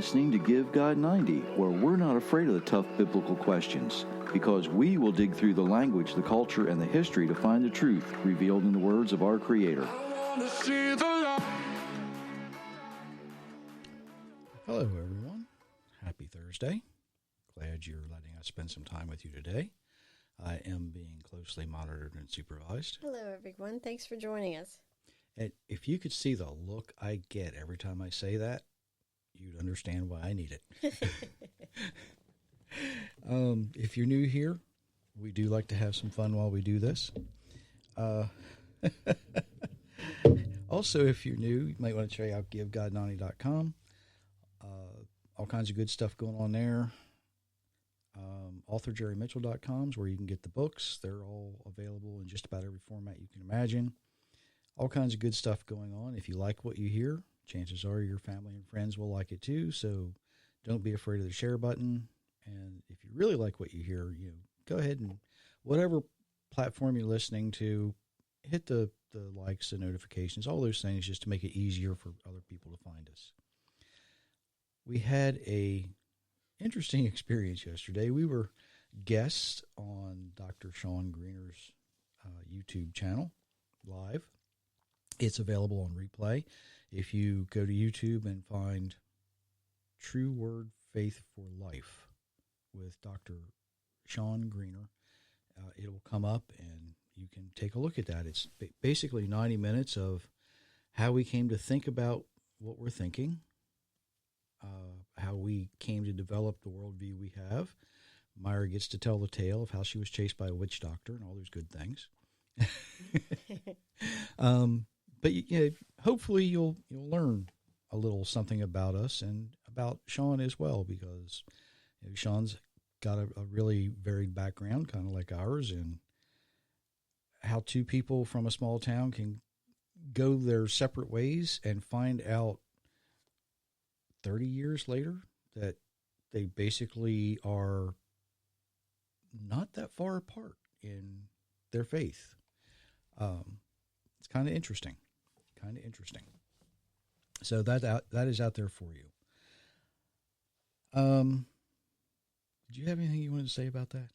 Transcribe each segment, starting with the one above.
listening to Give God 90, where we're not afraid of the tough biblical questions, because we will dig through the language, the culture, and the history to find the truth revealed in the words of our Creator. Hello, everyone. Happy Thursday. Glad you're letting us spend some time with you today. I am being closely monitored and supervised. Hello, everyone. Thanks for joining us. And if you could see the look I get every time I say that, you'd understand why I need it. If you're new here, we do like to have some fun while we do this. Also, if you're new, you might want to check out GiveGod90.com. All kinds of good stuff going on there. AuthorJerryMitchell.com is where you can get the books. They're all available in just about every format you can imagine. All kinds of good stuff going on. If you like what you hear, chances are your family and friends will like it too. So don't be afraid of the share button. And if you really like what you hear, go ahead and whatever platform you're listening to, hit the likes, the notifications, all those things just to make it easier for other people to find us. We had a interesting experience yesterday. We were guests on Dr. Sean Greener's YouTube channel live. It's available on replay. If you go to YouTube and find True Word Faith for Life with Dr. Sean Greener, it will come up and you can take a look at that. It's basically 90 minutes of how we came to think about what we're thinking, how we came to develop the worldview we have. Myra gets to tell the tale of how she was chased by a witch doctor and all those good things. But hopefully you'll learn a little something about us and about Sean as well, because Sean's got a really varied background, kind of like ours, and how two people from a small town can go their separate ways and find out 30 years later that they basically are not that far apart in their faith. It's kind of interesting. So that is out there for you. Did you have anything you wanted to say about that?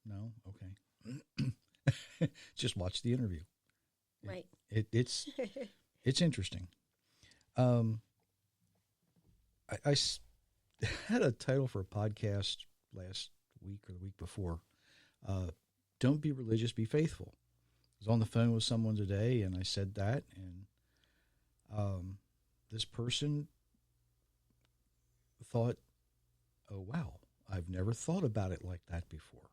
No? Okay. Just watch the interview. Right. It's interesting. I had a title for a podcast last week or the week before. Don't be religious, be faithful. I was on the phone with someone today, and I said that, and this person thought, oh, wow, I've never thought about it like that before.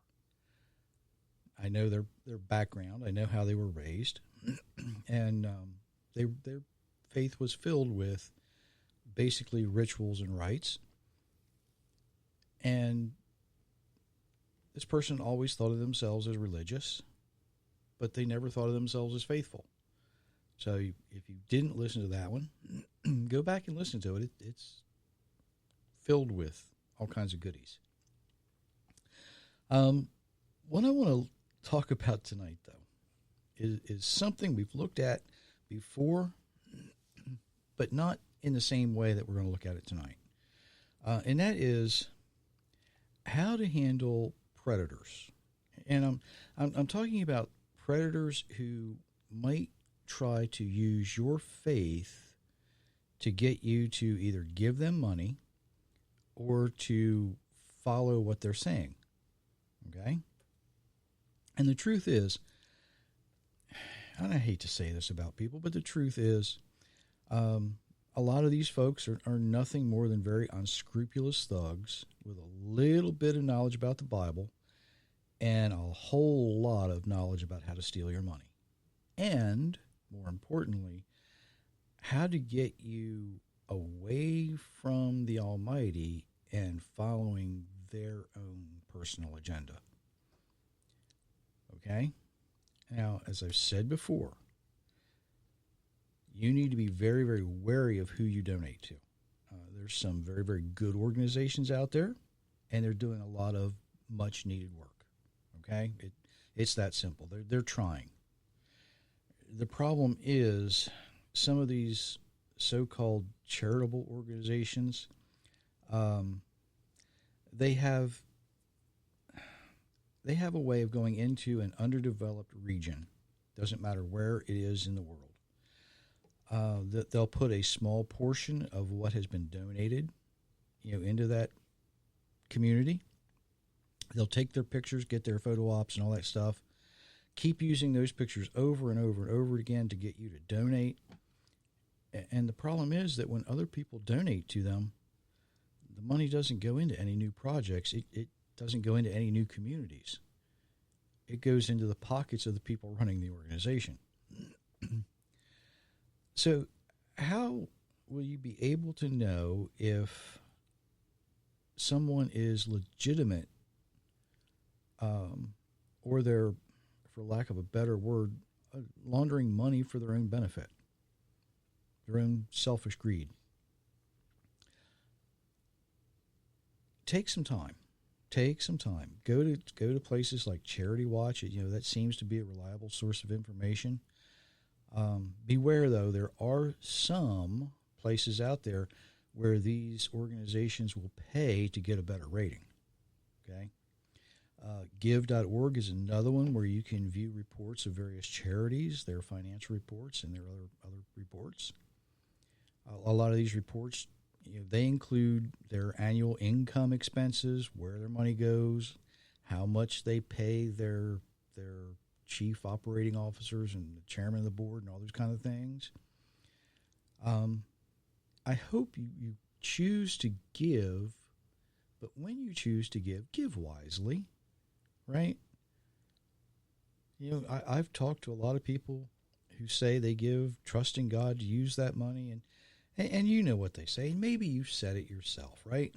I know their background. I know how they were raised, and their faith was filled with basically rituals and rites. And this person always thought of themselves as religious, but they never thought of themselves as faithful. So if you didn't listen to that one, go back and listen to it. It's filled with all kinds of goodies. What I want to talk about tonight, though, is something we've looked at before, but not in the same way that we're going to look at it tonight. And that is how to handle predators. And I'm talking about predators who might try to use your faith to get you to either give them money or to follow what they're saying. Okay? And the truth is, and I hate to say this about people, but the truth is, a lot of these folks are nothing more than very unscrupulous thugs with a little bit of knowledge about the Bible and a whole lot of knowledge about how to steal your money. And, more importantly, how to get you away from the Almighty and following their own personal agenda. Okay? Now, as I've said before, you need to be very, very wary of who you donate to. There's some very, very good organizations out there, and they're doing a lot of much-needed work. Okay? It's that simple. They're trying. The problem is some of these so-called charitable organizations, they have a way of going into an underdeveloped region. Doesn't matter where it is in the world. They'll put a small portion of what has been donated, into that community. They'll take their pictures, get their photo ops and all that stuff, keep using those pictures over and over and over again to get you to donate. And the problem is that when other people donate to them, the money doesn't go into any new projects. It doesn't go into any new communities. It goes into the pockets of the people running the organization. So how will you be able to know if someone is legitimate, or they're, for lack of a better word, laundering money for their own benefit, their own selfish greed? Take some time. Go to places like Charity Watch. That seems to be a reliable source of information. Beware, though, there are some places out there where these organizations will pay to get a better rating. Okay. Give.org is another one where you can view reports of various charities, their financial reports, and their other reports. A lot of these reports, they include their annual income expenses, where their money goes, how much they pay their chief operating officers and the chairman of the board and all those kind of things. I hope you choose to give, but when you choose to give wisely, right? I've talked to a lot of people who say they give, trusting God to use that money, and you know what they say. Maybe you said it yourself, right?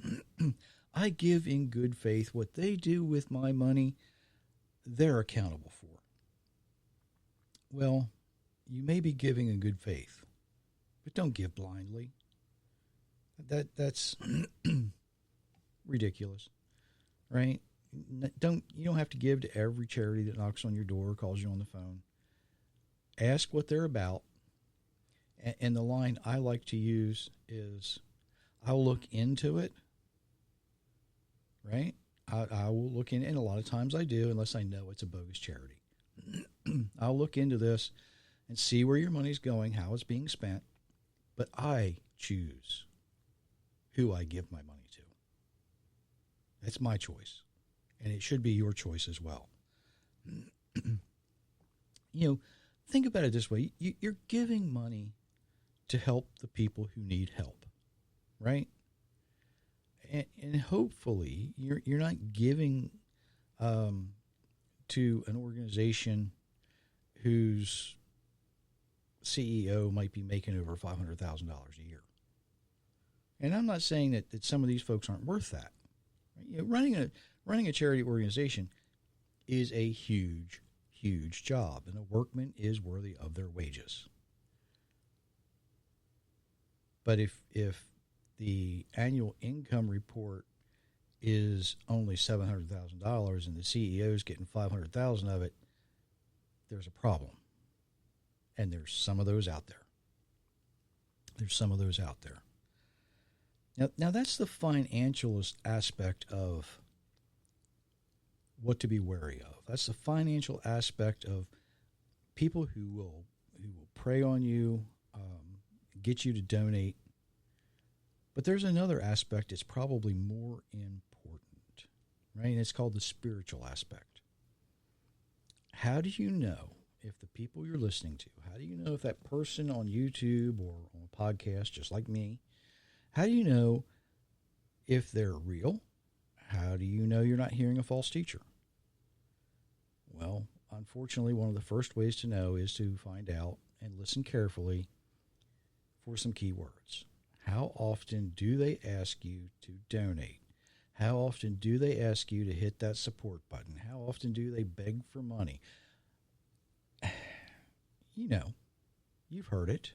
I give in good faith. What they do with my money, they're accountable for. Well, you may be giving in good faith, but don't give blindly. That's ridiculous, right? You don't have to give to every charity that knocks on your door or calls you on the phone. Ask what they're about. And the line I like to use is, I'll look into it, right? I will look in, and a lot of times I do, unless I know it's a bogus charity. I'll look into this and see where your money's going, how it's being spent, but I choose who I give my money to. That's my choice, and it should be your choice as well. Think about it this way. You're giving money to help the people who need help, right? And hopefully you're not giving to an organization whose CEO might be making over $500,000 a year. And I'm not saying that some of these folks aren't worth that. Running a charity organization is a huge, huge job, and a workman is worthy of their wages. But if the annual income report is only $700,000 and the CEO is getting $500,000 of it, there's a problem. And there's some of those out there. Now that's the financialist aspect of what to be wary of. That's the financial aspect of people who will prey on you, get you to donate. But there's another aspect that's probably more important, right? And it's called the spiritual aspect. How do you know if the people you're listening to, how do you know if that person on YouTube or on a podcast, just like me, how do you know if they're real? How do you know you're not hearing a false teacher? Well, unfortunately, one of the first ways to know is to find out and listen carefully for some key words. How often do they ask you to donate? How often do they ask you to hit that support button? How often do they beg for money? You've heard it.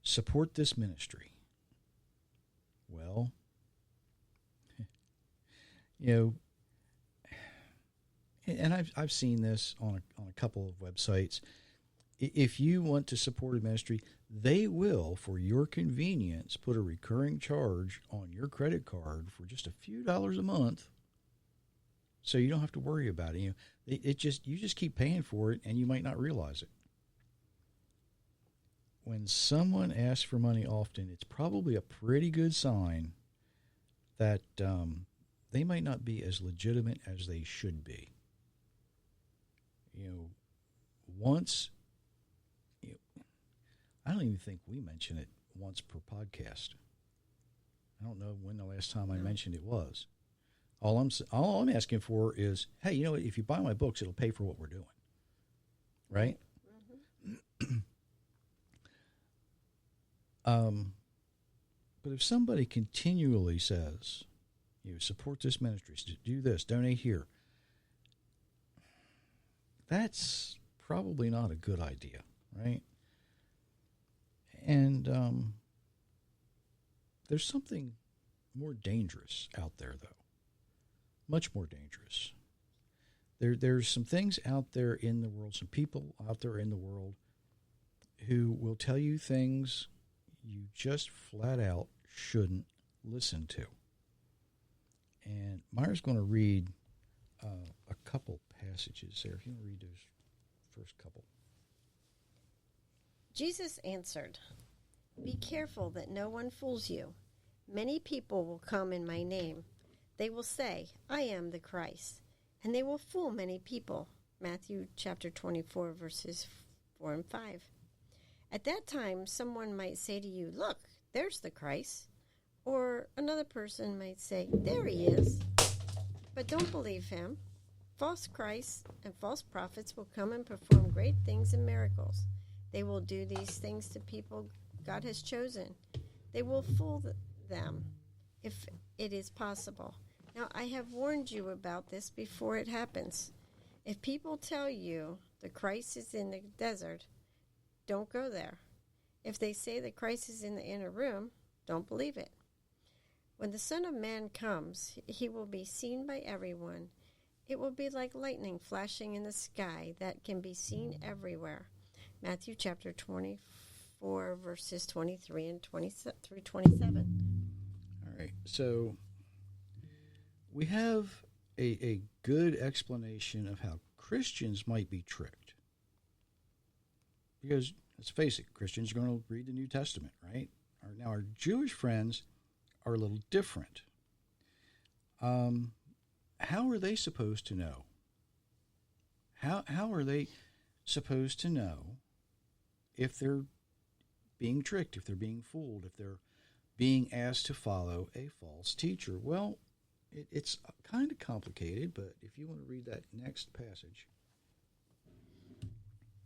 Support this ministry. Well, and I've seen this on a couple of websites. if you want to support a ministry, they will, for your convenience, put a recurring charge on your credit card for just a few dollars a month, so you don't have to worry about it. You just keep paying for it, and you might not realize it. When someone asks for money often, it's probably a pretty good sign that they might not be as legitimate as they should be. Once, I don't even think we mention it once per podcast. I don't know when the last time I mentioned it was. All I'm asking for is, hey, if you buy my books, it'll pay for what we're doing, right? Mm-hmm. But if somebody continually says, support this ministry, do this, donate here, that's probably not a good idea, right? And there's something more dangerous out there, though. Much more dangerous. There's some things out there in the world, some people out there in the world who will tell you things you just flat out shouldn't listen to. And Myra's going to read a couple passages there. If you want to read those first couple. Jesus answered, "Be careful that no one fools you. Many people will come in my name. They will say, 'I am the Christ,' and they will fool many people." Matthew chapter 24, verses 4 and 5. At that time, someone might say to you, "Look, there's the Christ." Or another person might say, "There he is." But don't believe him. False Christs and false prophets will come and perform great things and miracles. They will do these things to people God has chosen. They will fool them if it is possible. Now, I have warned you about this before it happens. If people tell you the Christ is in the desert, don't go there. If they say the Christ is in the inner room, don't believe it. When the Son of Man comes, he will be seen by everyone. It will be like lightning flashing in the sky that can be seen everywhere. Matthew chapter 24, verses 23 and through 27. All right. So we have a good explanation of how Christians might be tricked. Because, let's face it, Christians are going to read the New Testament, right? Now, our Jewish friends are a little different. How are they supposed to know? How are they supposed to know if they're being tricked, if they're being fooled, if they're being asked to follow a false teacher? Well, it's kind of complicated, but if you want to read that next passage.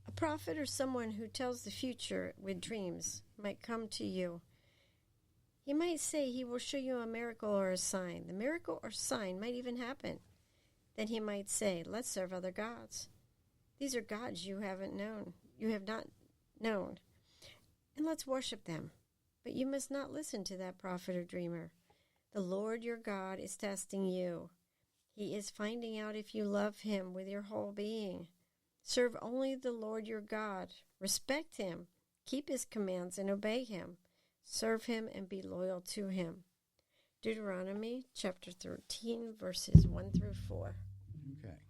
A prophet or someone who tells the future with dreams might come to you. He might say he will show you a miracle or a sign. The miracle or sign might even happen. Then he might say, "Let's serve other gods. These are gods you have not known. And let's worship them." But you must not listen to that prophet or dreamer. The Lord your God is testing you. He is finding out if you love him with your whole being. Serve only the Lord your God. Respect him. Keep his commands and obey him. Serve him and be loyal to him. Deuteronomy chapter 13, verses 1 through 4. Okay.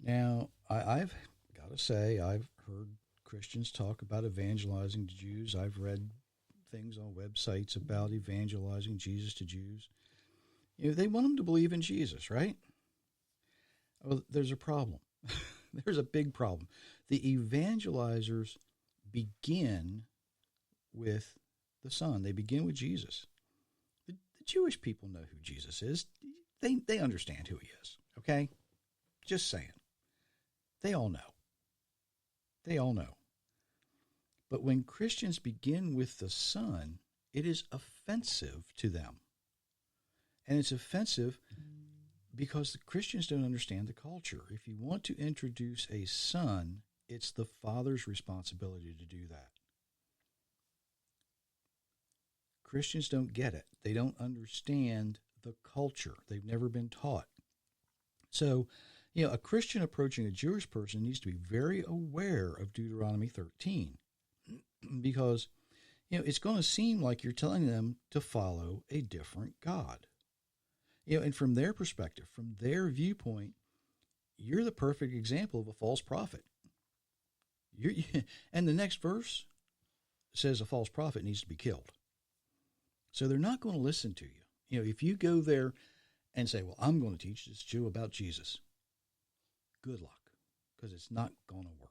Now, I've got to say, I've heard Christians talk about evangelizing to Jews. I've read things on websites about evangelizing Jesus to Jews. They want them to believe in Jesus, right? Well, there's a problem. There's a big problem. The evangelizers begin with the Son. They begin with Jesus. The Jewish people know who Jesus is. They understand who he is, okay? Just saying. They all know. They all know. But when Christians begin with the Son, it is offensive to them. And it's offensive because the Christians don't understand the culture. If you want to introduce a son, it's the father's responsibility to do that. Christians don't get it. They don't understand the culture. They've never been taught. So A Christian approaching a Jewish person needs to be very aware of Deuteronomy 13 because, it's going to seem like you're telling them to follow a different God. And from their perspective, from their viewpoint, you're the perfect example of a false prophet. And the next verse says a false prophet needs to be killed. So they're not going to listen to you. If you go there and say, well, I'm going to teach this Jew about Jesus, good luck, because it's not going to work.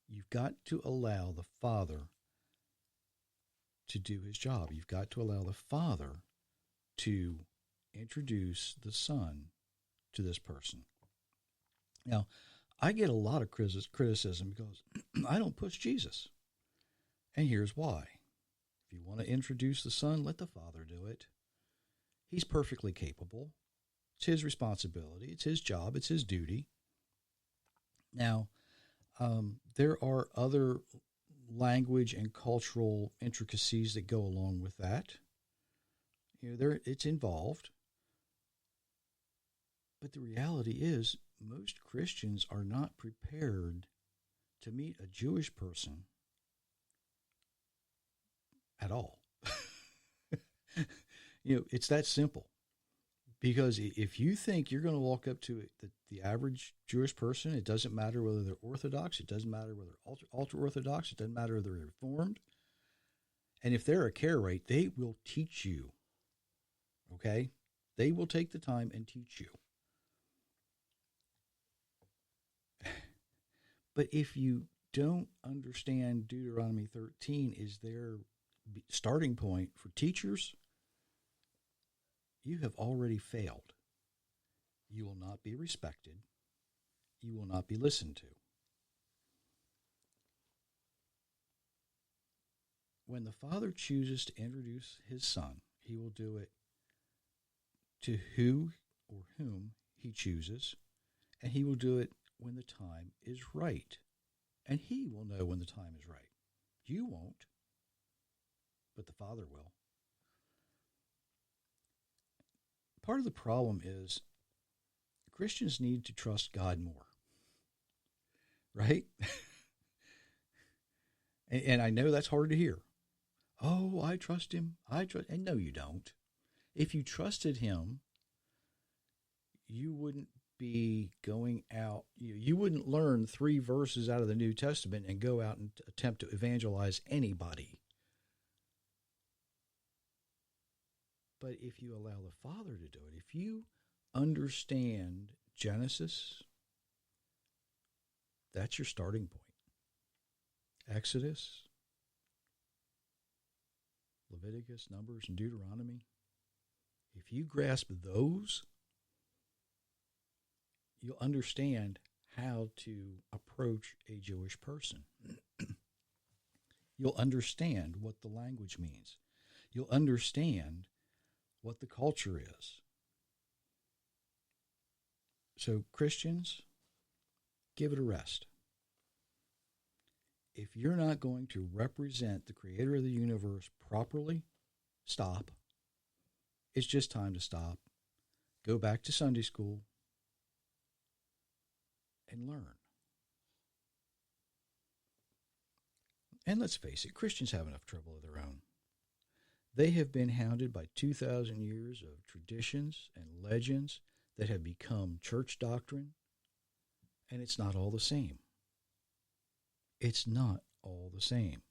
You've got to allow the Father to do his job. You've got to allow the Father to introduce the Son to this person. Now, I get a lot of criticism because I don't push Jesus. And here's why. If you want to introduce the Son, let the Father do it. He's perfectly capable. It's his responsibility. It's his job. It's his duty. Now, there are other language and cultural intricacies that go along with that. It's involved. But the reality is, most Christians are not prepared to meet a Jewish person at all. It's that simple. Because if you think you're going to walk up to the average Jewish person, it doesn't matter whether they're Orthodox, it doesn't matter whether they're ultra-Orthodox, it doesn't matter whether they're Reformed. And if they're a Karaite, they will teach you. Okay? They will take the time and teach you. But if you don't understand Deuteronomy 13 is their starting point for teachers, you have already failed. You will not be respected. You will not be listened to. When the Father chooses to introduce his Son, he will do it to who or whom he chooses, and he will do it when the time is right. And he will know when the time is right. You won't, but the Father will. Part of the problem is Christians need to trust God more, right? and I know that's hard to hear. Oh, I trust him. And no, you don't. If you trusted him, you wouldn't be going out. You wouldn't learn 3 verses out of the New Testament and go out and attempt to evangelize anybody. But if you allow the Father to do it, if you understand Genesis, that's your starting point. Exodus, Leviticus, Numbers, and Deuteronomy. If you grasp those, you'll understand how to approach a Jewish person. You'll understand what the language means. You'll understand what the culture is. So Christians, give it a rest. If you're not going to represent the Creator of the universe properly, stop. It's just time to stop. Go back to Sunday school and learn. And let's face it, Christians have enough trouble of their own. They have been hounded by 2,000 years of traditions and legends that have become church doctrine, and it's not all the same. It's not all the same.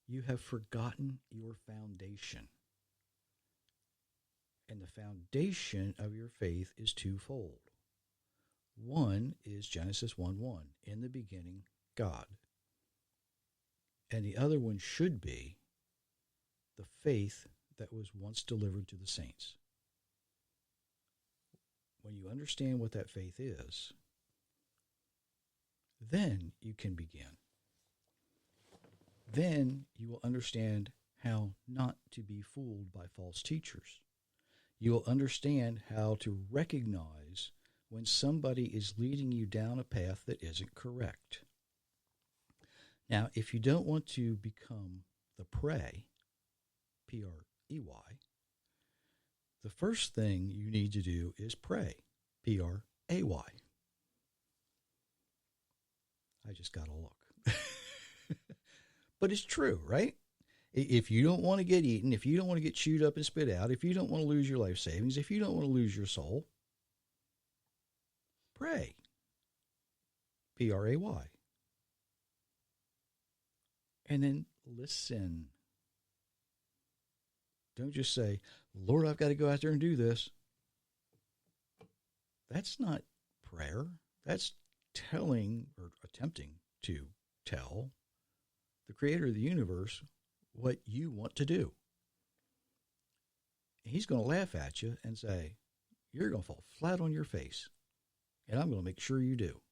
You have forgotten your foundation. And the foundation of your faith is twofold. One is Genesis 1:1, in the beginning, God. And the other one should be the faith that was once delivered to the saints. When you understand what that faith is, then you can begin. Then you will understand how not to be fooled by false teachers. You will understand how to recognize when somebody is leading you down a path that isn't correct. Now, if you don't want to become the prey, P-R-E-Y, the first thing you need to do is pray. P-R-A-Y. I just got a look. But it's true, right? If you don't want to get eaten, if you don't want to get chewed up and spit out, if you don't want to lose your life savings, if you don't want to lose your soul, pray. P-R-A-Y. And then listen. Don't just say, Lord, I've got to go out there and do this. That's not prayer. That's telling or attempting to tell the creator of the universe what you want to do. He's going to laugh at you and say, you're going to fall flat on your face, and I'm going to make sure you do.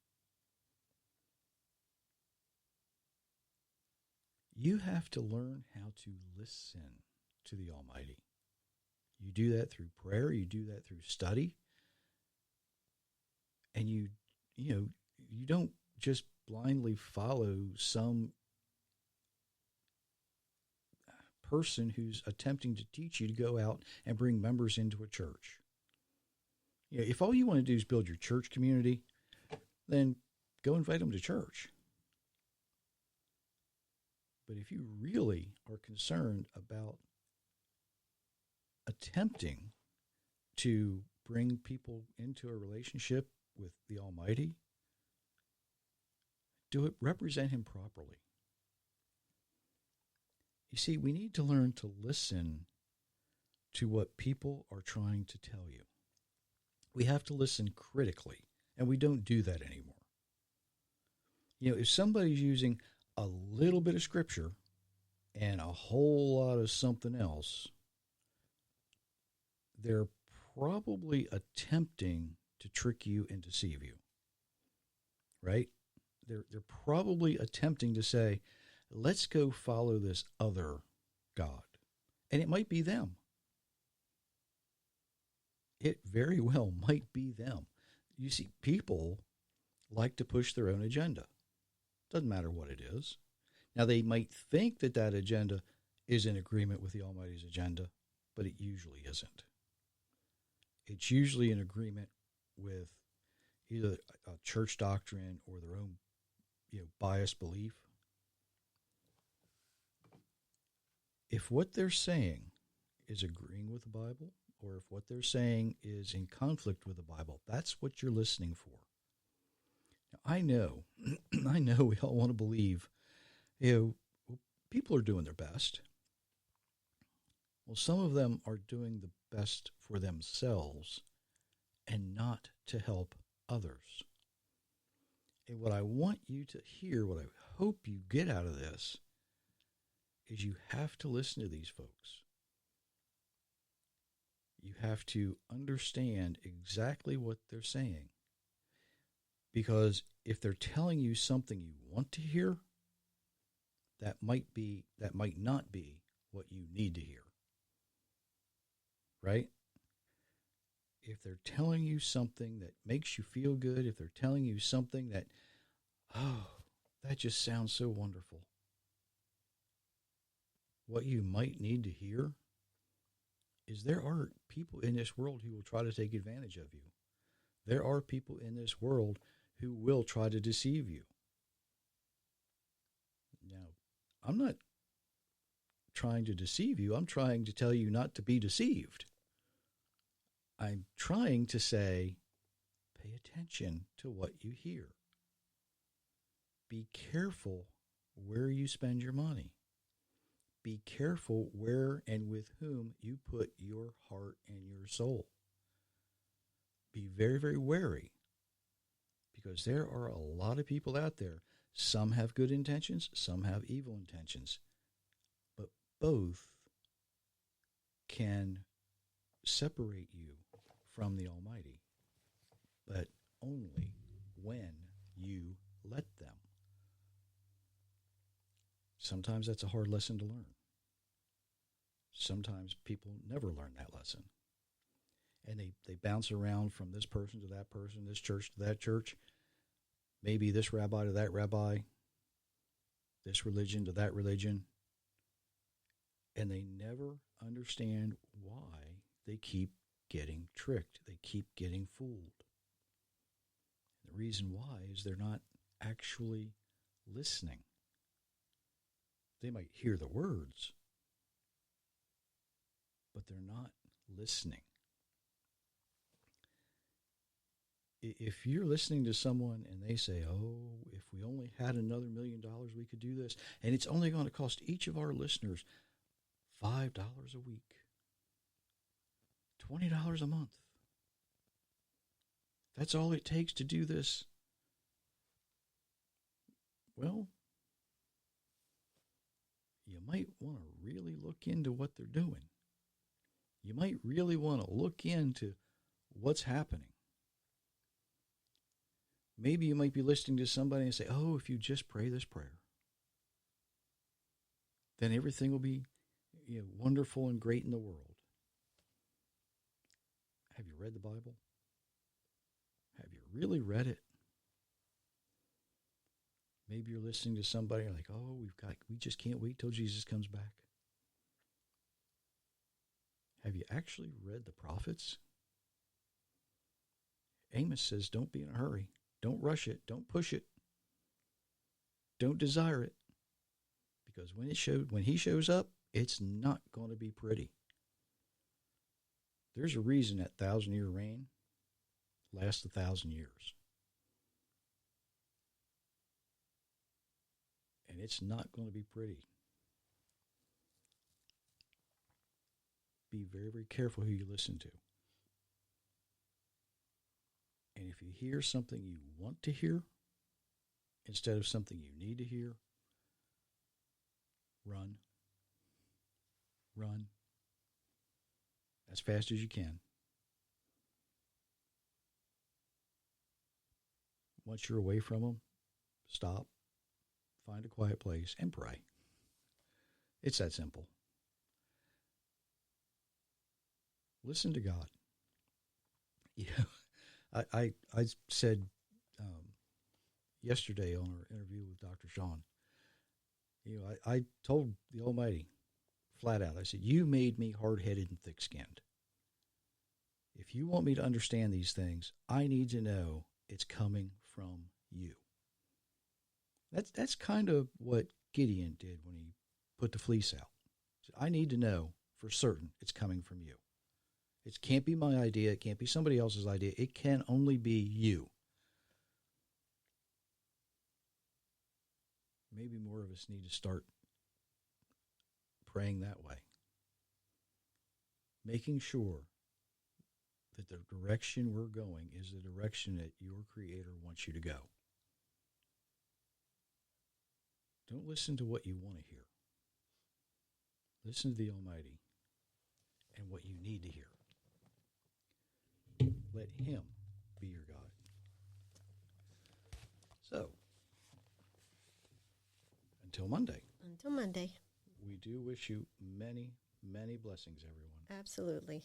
You have to learn how to listen to the Almighty. You do that through prayer. You do that through study. And you don't just blindly follow some person who's attempting to teach you to go out and bring members into a church. If all you want to do is build your church community, then go invite them to church. But if you really are concerned about attempting to bring people into a relationship with the Almighty, do it, represent him properly. You see, we need to learn to listen to what people are trying to tell you. We have to listen critically, and we don't do that anymore. If somebody's using a little bit of scripture and a whole lot of something else, they're probably attempting to trick you and deceive you, right? They're probably attempting to say, let's go follow this other God. And it might be them. It very well might be them. You see, people like to push their own agenda. Doesn't matter what it is. Now, they might think that that agenda is in agreement with the Almighty's agenda, but it usually isn't. It's usually in agreement with either a church doctrine or their own, biased belief. If what they're saying is agreeing with the Bible, or if what they're saying is in conflict with the Bible, that's what you're listening for. Now, I know we all want to believe, people are doing their best. Well, some of them are doing the best for themselves and not to help others. And what I want you to hear, what I hope you get out of this, is you have to listen to these folks. You have to understand exactly what they're saying. Because if they're telling you something you want to hear, that might not be what you need to hear. Right? If they're telling you something that makes you feel good, if they're telling you something that, that just sounds so wonderful. What you might need to hear is there are people in this world who will try to take advantage of you. There are people in this world who will try to deceive you. Now, I'm not trying to deceive you. I'm trying to tell you not to be deceived. I'm trying to say, pay attention to what you hear. Be careful where you spend your money. Be careful where and with whom you put your heart and your soul. Be very, very wary, because there are a lot of people out there. Some have good intentions, some have evil intentions, but both can separate you from the Almighty, but only when you let them. Sometimes that's a hard lesson to learn. Sometimes people never learn that lesson. And they bounce around from this person to that person, this church to that church, maybe this rabbi to that rabbi, this religion to that religion, and they never understand why they keep getting tricked. They keep getting fooled. The reason why is they're not actually listening. They might hear the words, but they're not listening. If you're listening to someone and they say, oh, if we only had another $1 million, we could do this, and it's only going to cost each of our listeners $5 a week, $20 a month. That's all it takes to do this. Well, you might want to really look into what they're doing. You might really want to look into what's happening. Maybe you might be listening to somebody and say, oh, if you just pray this prayer, then everything will be wonderful and great in the world. Have you read the Bible? Have you really read it? Maybe you're listening to somebody and like, oh, we just can't wait till Jesus comes back. Have you actually read the prophets? Amos says, don't be in a hurry. Don't rush it. Don't push it. Don't desire it. Because when he shows up, it's not going to be pretty. There's a reason that 1,000-year reign lasts 1,000 years. And it's not going to be pretty. Be very, very careful who you listen to. And if you hear something you want to hear instead of something you need to hear, run. Run as fast as you can. Once you're away from them, stop, find a quiet place, and pray. It's that simple. Listen to God. I said yesterday on our interview with Dr. Sean, I told the Almighty flat out, I said, you made me hard-headed and thick-skinned. If you want me to understand these things, I need to know it's coming from you. That's kind of what Gideon did when he put the fleece out. He said, I need to know for certain it's coming from you. It can't be my idea. It can't be somebody else's idea. It can only be you. Maybe more of us need to start praying that way. Making sure that the direction we're going is the direction that your Creator wants you to go. Don't listen to what you want to hear. Listen to the Almighty and what you need to hear. Let Him be your God. So, until Monday. Until Monday. We do wish you many, many blessings, everyone. Absolutely.